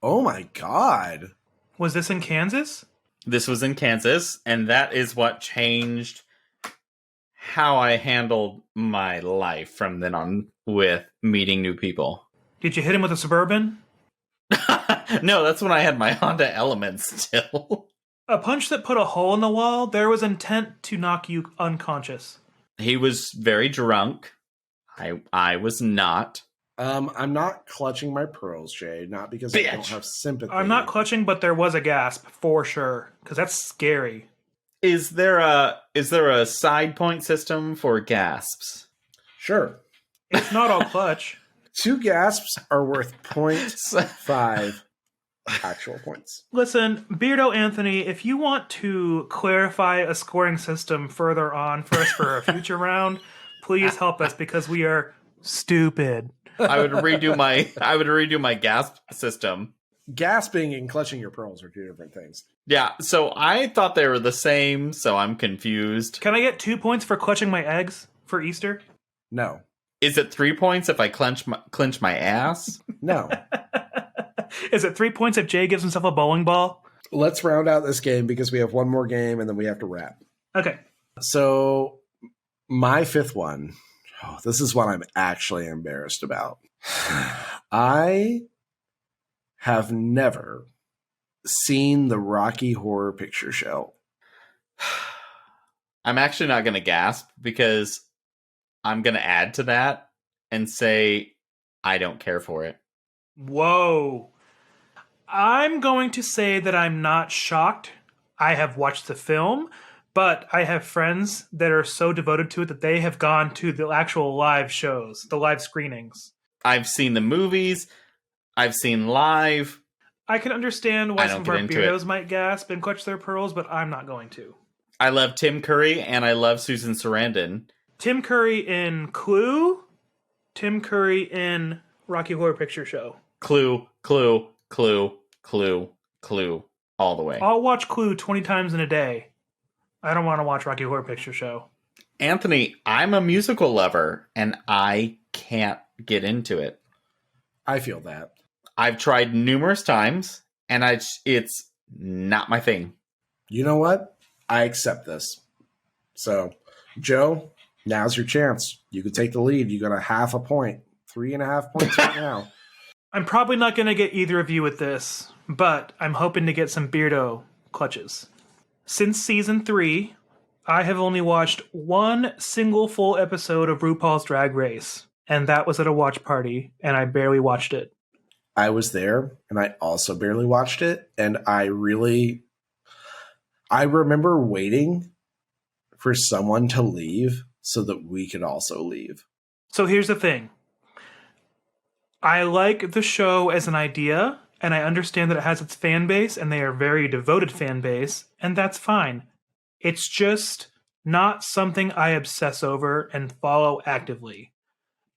Oh my god. Was this in Kansas? This was in Kansas, and that is what changed how I handled my life from then on with meeting new people. Did you hit him with a Suburban? No, that's when I had my Honda Element still. A punch that put a hole in the wall, there was intent to knock you unconscious. He was very drunk. I was not. I'm not clutching my pearls, Jay, not because I don't have sympathy. I'm not clutching, but there was a gasp for sure, because that's scary. Is there a side point system for gasps? Sure. It's not all clutch. 2 gasps are worth 0.5 actual points. Listen, Beardo Anthony, if you want to clarify a scoring system further on for us for a future round, please help us because we are stupid. I would redo my gasp system. Gasping and clutching your pearls are 2 different things. Yeah, so I thought they were the same, so I'm confused. Can I get 2 points for clutching my eggs for Easter? No. Is it 3 points if I clench my ass? No. Is it 3 points if Jay gives himself a bowling ball? Let's round out this game because we have one more game and then we have to wrap. Okay. So my 5th one, this is what I'm actually embarrassed about. I have never seen the Rocky Horror Picture Show. I'm actually not going to gasp because I'm going to add to that and say I don't care for it. Whoa. I'm going to say that I'm not shocked. I have watched the film, but I have friends that are so devoted to it that they have gone to the actual live shows, the live screenings. I've seen the movies. I've seen live. I can understand why some of our beardos might gasp and clutch their pearls, but I'm not going to. I love Tim Curry and I love Susan Sarandon. Tim Curry in Clue. Tim Curry in Rocky Horror Picture Show. Clue, Clue, Clue, Clue, Clue, all the way. I'll watch Clue 20 times in a day. I don't want to watch Rocky Horror Picture Show. Anthony, I'm a musical lover, and I can't get into it. I feel that. I've tried numerous times, and it's not my thing. You know what? I accept this. So, Joe, now's your chance. You can take the lead. You got a 0.5 point. 3.5 points right now. I'm probably not going to get either of you with this, but I'm hoping to get some Beardo clutches. Since season 3, I have only watched one single full episode of RuPaul's Drag Race, and that was at a watch party, and I barely watched it. I was there, and I also barely watched it, and I remember waiting for someone to leave so that we could also leave. So here's the thing. I like the show as an idea, and I understand that it has its fan base, and they are a very devoted fan base, and that's fine. It's just not something I obsess over and follow actively.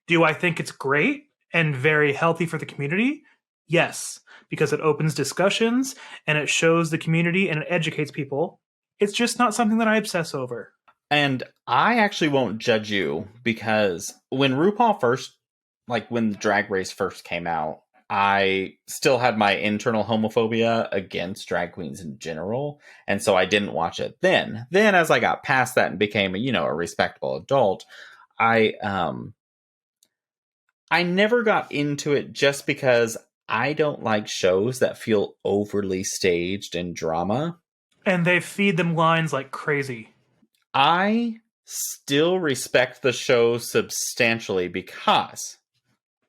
Do I think it's great and very healthy for the community? Yes, because it opens discussions, and it shows the community, and it educates people. It's just not something that I obsess over. And I actually won't judge you, because when when the Drag Race first came out, I still had my internal homophobia against drag queens in general, and so I didn't watch it then. Then, as I got past that and became a respectable adult, I never got into it just because I don't like shows that feel overly staged and drama. And they feed them lines like crazy. I still respect the show substantially because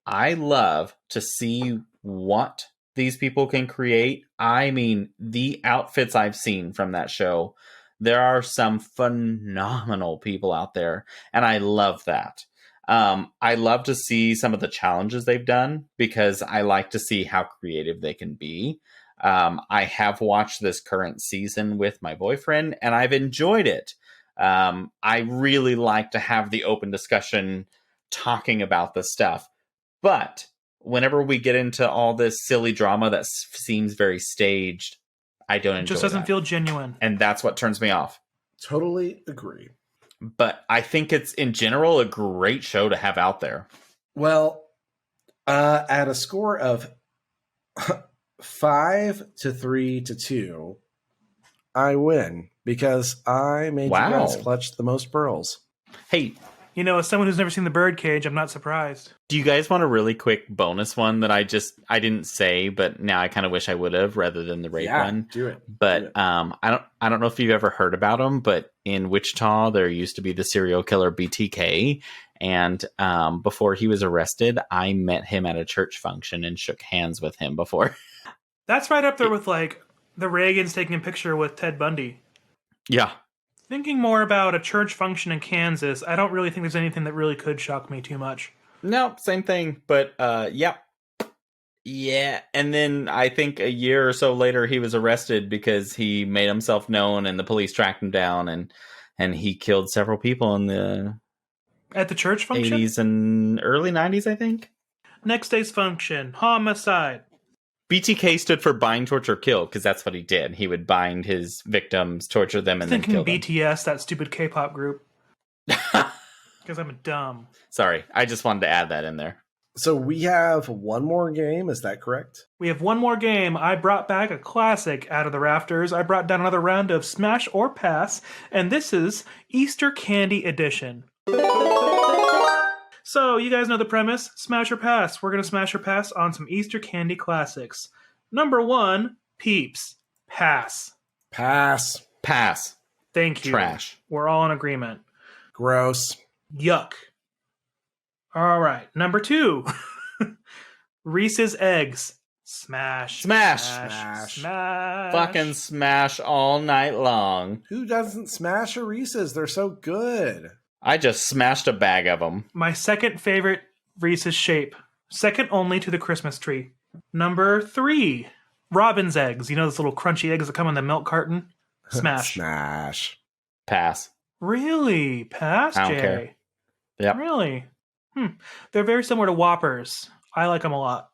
I love to see what these people can create. I mean, the outfits I've seen from that show, there are some phenomenal people out there, and I love that. I love to see some of the challenges they've done because I like to see how creative they can be. I have watched this current season with my boyfriend, and I've enjoyed it. I really like to have the open discussion talking about this stuff. But whenever we get into all this silly drama that seems very staged, I don't enjoy it. It just doesn't feel genuine. And that's what turns me off. Totally agree. But I think it's, in general, a great show to have out there. Well, at a score of 5-3-2, I win because I made you guys clutch the most pearls. Hey, you know, as someone who's never seen the birdcage, I'm not surprised. Do you guys want a really quick bonus one that I didn't say, but now I kind of wish I would have rather than the raid one? Do it. But I don't know if you've ever heard about him, but in Wichita there used to be the serial killer BTK, and before he was arrested, I met him at a church function and shook hands with him before. That's right up there with like the Reagans taking a picture with Ted Bundy. Yeah. Thinking more about a church function in Kansas, I don't really think there's anything that really could shock me too much. No, same thing. But, yeah. And then I think a year or so later, he was arrested because he made himself known and the police tracked him down and he killed several people in the... At the church function? 80s and early 90s, I think. Next day's function, homicide. BTK stood for bind, torture, kill, because that's what he did. He would bind his victims, torture them, and then kill them. Thinking BTS, that stupid K-pop group. Because I'm dumb. Sorry, I just wanted to add that in there. So we have one more game, is that correct? We have one more game. I brought back a classic out of the rafters. I brought down another round of Smash or Pass, and this is Easter Candy Edition. So, you guys know the premise. Smash or pass. We're going to smash or pass on some Easter candy classics. Number 1, Peeps. Pass. Pass. Pass. Thank you. Trash. We're all in agreement. Gross. Yuck. All right. Number 2, Reese's Eggs. Smash. Smash. Smash. Smash. Fucking smash all night long. Who doesn't smash a Reese's? They're so good. I just smashed a bag of them. My second favorite Reese's shape. Second only to the Christmas tree. Number 3, Robin's Eggs. You know those little crunchy eggs that come in the milk carton? Smash. Smash. Pass. Really? Pass, I don't Jay? care. Yep. Really? They're very similar to Whoppers. I like them a lot.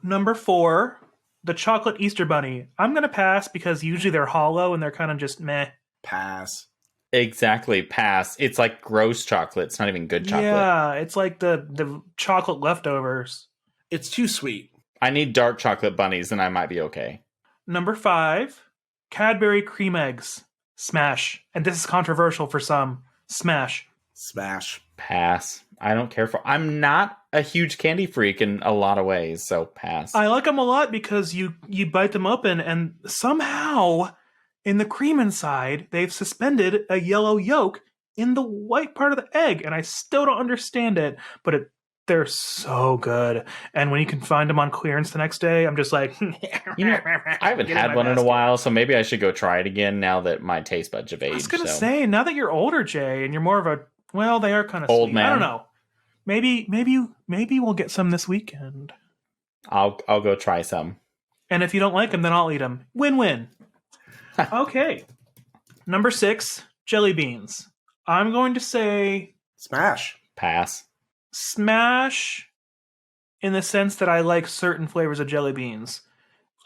Number 4, the Chocolate Easter Bunny. I'm going to pass because usually they're hollow and they're kind of just meh. Pass. Exactly. Pass. It's like gross chocolate. It's not even good chocolate. Yeah, it's like the chocolate leftovers. It's too sweet. I need dark chocolate bunnies and I might be okay. Number 5, Cadbury Cream Eggs. Smash. And this is controversial for some. Smash. Smash. Pass. I don't care for... I'm not a huge candy freak in a lot of ways, so pass. I like them a lot because you bite them open and somehow in the cream inside, they've suspended a yellow yolk in the white part of the egg. And I still don't understand it, but they're so good. And when you can find them on clearance the next day, I'm just like... You know, I haven't had one in a while, so maybe I should go try it again now that my taste buds have aged. I was going to say, now that you're older, Jay, and you're more of a... Well, they are kind of old sweet. man. I don't know. Maybe we'll get some this weekend. I'll go try some. And if you don't like them, then I'll eat them. Win-win. Okay. Number 6, jelly beans. I'm going to say... Smash. Pass. Smash in the sense that I like certain flavors of jelly beans.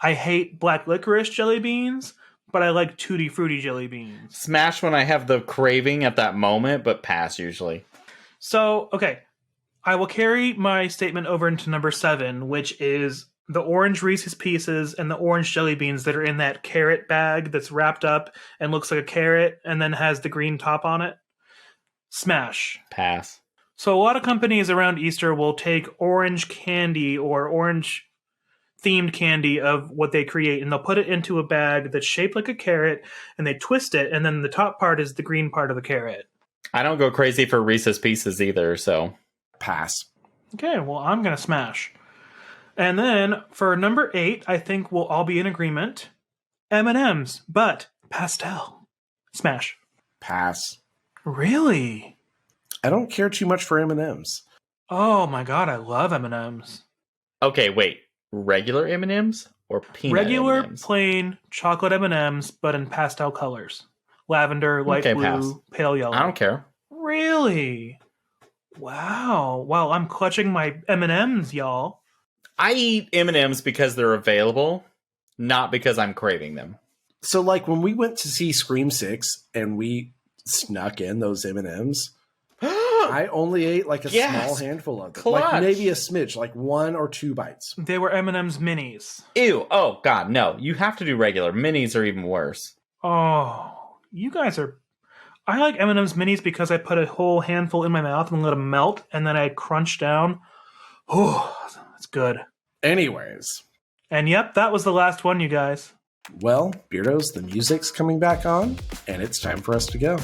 I hate black licorice jelly beans, but I like Tutti Frutti jelly beans. Smash when I have the craving at that moment, but pass usually. So, okay. I will carry my statement over into number 7, which is the orange Reese's Pieces and the orange jelly beans that are in that carrot bag that's wrapped up and looks like a carrot and then has the green top on it. Smash. Pass. So a lot of companies around Easter will take orange candy or orange themed candy of what they create, and they'll put it into a bag that's shaped like a carrot, and they twist it, and then the top part is the green part of the carrot. I don't go crazy for Reese's Pieces either, so Pass. Okay, well, I'm going to smash. And then for number 8, I think we'll all be in agreement. M&M's, but pastel. Smash. Pass. Really? I don't care too much for M&Ms. Oh my god, I love M&M's. okay, wait. Regular M&Ms or peanut Regular, M&Ms? plain chocolate M&Ms, but in pastel colors. Lavender, light Okay, blue, pass. pale yellow. I don't care. Really? Wow. Wow, I'm clutching my M&Ms, y'all. I eat M&Ms because they're available, not because I'm craving them. So, like, when we went to see Scream 6 and we snuck in those M&Ms, I only ate like a Yes! small handful of them. Clutch! Like maybe a smidge, like 1 or 2 bites. They were M&M's minis. Ew. Oh, God, no. You have to do regular. Minis are even worse. Oh, you guys are... I like M&M's minis because I put a whole handful in my mouth and let them melt, and then I crunch down. Oh, that's good. Anyways, And yep, that was the last one, you guys. well, Beardos, the music's coming back on, and it's time for us to go.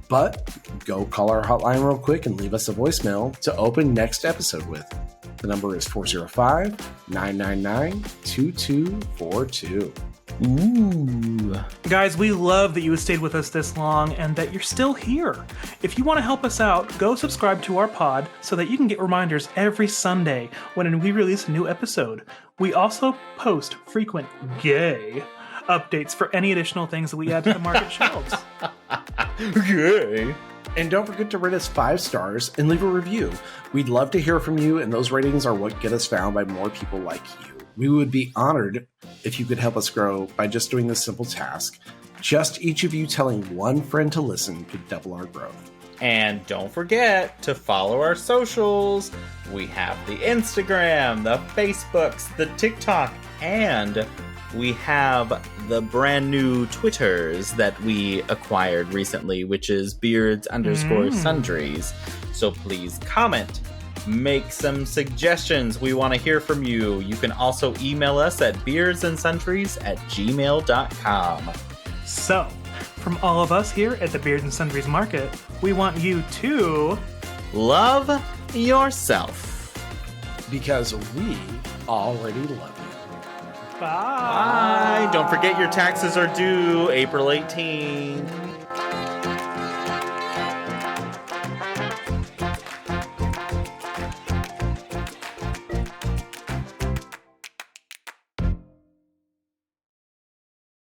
But go call our hotline real quick and leave us a voicemail to open next episode with. The number is 405-999-2242. Ooh. Guys, we love that you stayed with us this long and that you're still here. If you want to help us out, go subscribe to our pod so that you can get reminders every Sunday when we release a new episode. We also post frequent gay updates for any additional things that we add to the market shelves. Yay. And don't forget to rate us 5 stars and leave a review. We'd love to hear from you, and those ratings are what get us found by more people like you. We would be honored if you could help us grow by just doing this simple task. Just each of you telling one friend to listen could double our growth. And don't forget to follow our socials. We have the Instagram, the Facebooks, the TikTok, and we have the brand new Twitters that we acquired recently, which is beards_sundries. So please comment. Make some suggestions. We want to hear from you. You can also email us at beardsandSundries@gmail.com. So, from all of us here at the Beards and Sundries Market, we want you to... Love yourself. Because we already love you. Bye! Bye. Don't forget your taxes are due April 18th.